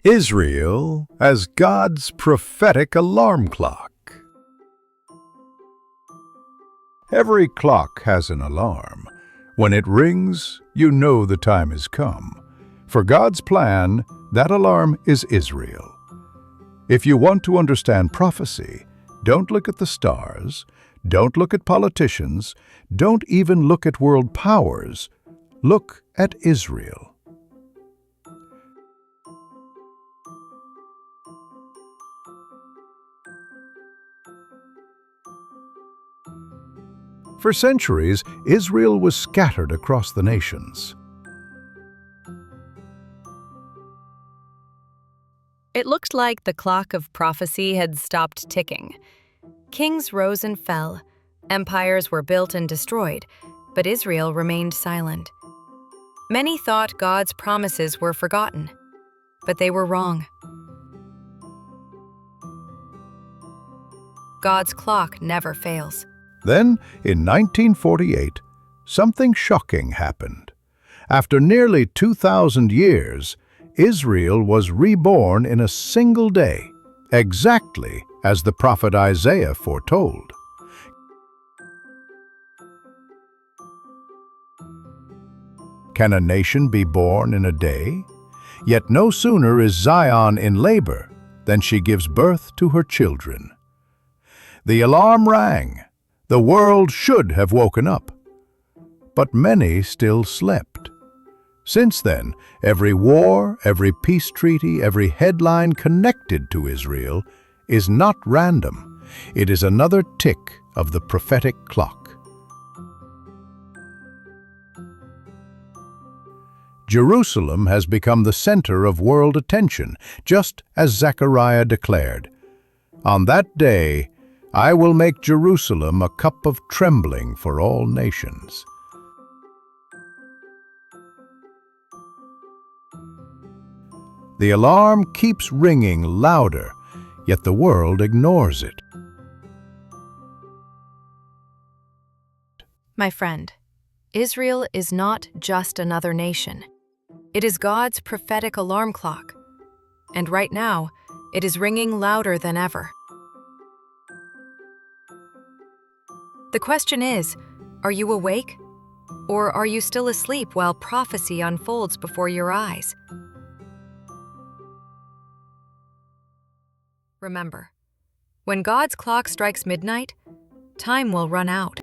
Israel as God's prophetic alarm clock. Every clock has an alarm. When it rings, you know the time has come. For God's plan, that alarm is Israel. If you want to understand prophecy, don't look at the stars, don't look at politicians, don't even look at world powers. Look at Israel. For centuries, Israel was scattered across the nations. It looked like the clock of prophecy had stopped ticking. Kings rose and fell, empires were built and destroyed, but Israel remained silent. Many thought God's promises were forgotten, but they were wrong. God's clock never fails. Then, in 1948, something shocking happened. After nearly 2,000 years, Israel was reborn in a single day, exactly as the prophet Isaiah foretold. Can a nation be born in a day? Yet no sooner is Zion in labor than she gives birth to her children. The alarm rang. The world should have woken up. But many still slept. Since then, every war, every peace treaty, every headline connected to Israel is not random. It is another tick of the prophetic clock. Jerusalem has become the center of world attention, just as Zechariah declared. On that day, I will make Jerusalem a cup of trembling for all nations. The alarm keeps ringing louder, yet the world ignores it. My friend, Israel is not just another nation. It is God's prophetic alarm clock. And right now, it is ringing louder than ever. The question is, are you awake? Or are you still asleep while prophecy unfolds before your eyes? Remember, when God's clock strikes midnight, time will run out.